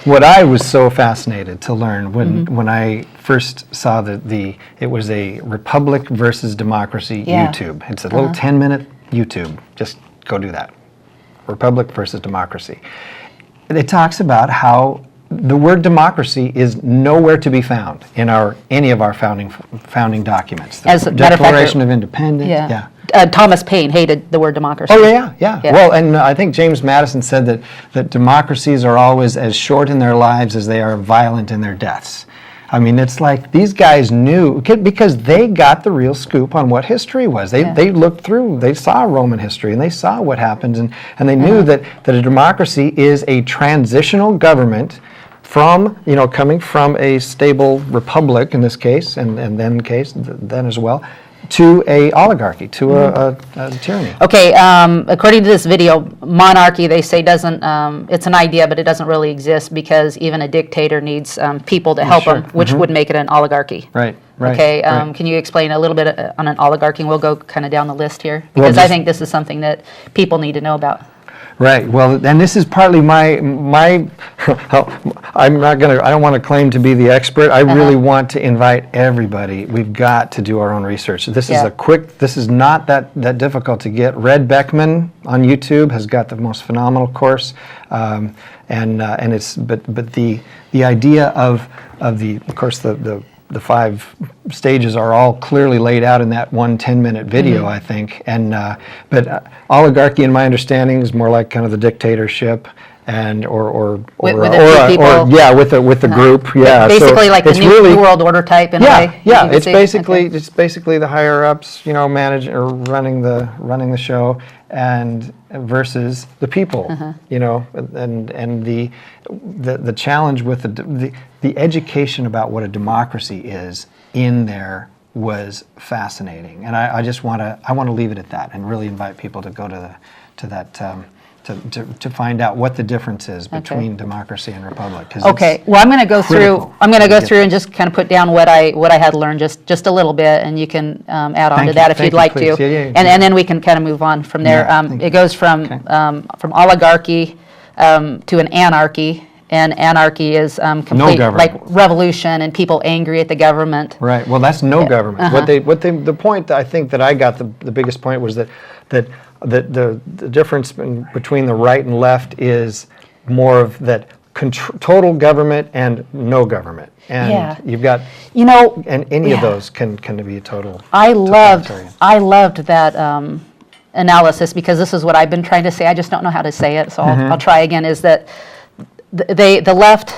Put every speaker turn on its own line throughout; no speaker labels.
what I was so fascinated to learn when I first saw that it was a Republic versus Democracy YouTube. It's a little 10-minute YouTube. Just go do that. Republic versus Democracy. It talks about how the word democracy is nowhere to be found in any of our founding documents.
As a
The
matter of fact,
Declaration of Independence.
Thomas Paine hated the word democracy.
Oh, yeah. Well, and I think James Madison said that democracies are always as short in their lives as they are violent in their deaths. I mean, it's like these guys knew, because they got the real scoop on what history was. They looked through, they saw Roman history, and they saw what happened, and they knew that a democracy is a transitional government from, coming from a stable republic in this case, and then as well, to a oligarchy, to a tyranny.
Okay, according to this video, monarchy, they say doesn't, it's an idea, but it doesn't really exist because even a dictator needs people to help him, which would make it an oligarchy.
Right.
Okay, can you explain a little bit on an oligarchy? And we'll go kind of down the list here, because I think this is something that people need to know about.
Right. Well, and this is partly my. I'm not gonna. I don't want to claim to be the expert. I really want to invite everybody. We've got to do our own research. This is a quick. This is not that difficult to get. Red Beckman on YouTube has got the most phenomenal course, and it's but the idea of course the 5 stages are all clearly laid out in that one 10-minute video, I think. And but oligarchy, in my understanding, is more like kind of the dictatorship, and
with the
group. Yeah,
basically
so
like the New World Order type in a way.
Yeah, it's basically the higher ups, managing or running the show, and versus the people, and the challenge with the education about what a democracy is in there was fascinating, and I just want to leave it at that and really invite people to go to that. To find out what the difference is between democracy and republic.
Okay, well, I'm going to go through. I'm going to go through and just kind of put down what I had learned just a little bit, and you can add on to that if you'd like to, and then we can kind of move on from there. It goes from oligarchy to an anarchy. And anarchy is complete, like revolution and people angry at the government.
Right. Well, that's no government. The point I think that I got the biggest point was that the difference between the right and left is more of that total government and no government. And you've got and any of those can be a total.
I loved that analysis, because this is what I've been trying to say. I just don't know how to say it, so I'll try again. Is that the left,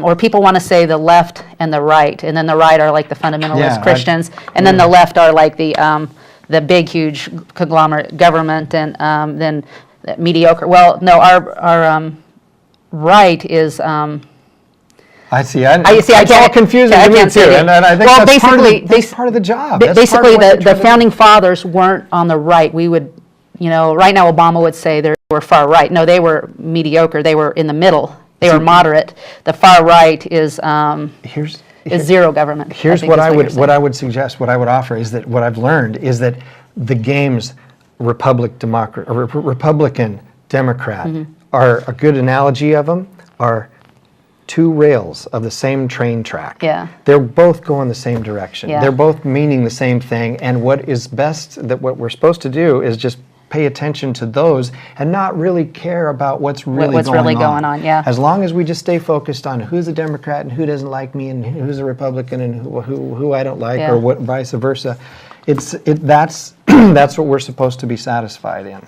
or people want to say the left and the right, and then the right are like the fundamentalist Christians, and then the left are like the big, huge conglomerate government, and then mediocre. Well, no, our right is.
I see.
It's
all confusing to me too, and I think that's part of the job.
Basically, the founding fathers weren't on the right. We would, right now Obama would say they were far right. No, they were mediocre. They were in the middle. They were moderate. The far right is zero government.
Here's what I would suggest. What I would offer is that what I've learned is that the games Republican, Democrat are a good analogy of them are 2 rails of the same train track.
Yeah.
They're both going the same direction.
Yeah.
They're both meaning the same thing. And what is best, what we're supposed to do is just pay attention to those and not really care about what's really going on.
Yeah.
As long as we just stay focused on who's a Democrat and who doesn't like me, and who's a Republican and who I don't like, or what vice versa. That's what we're supposed to be satisfied in.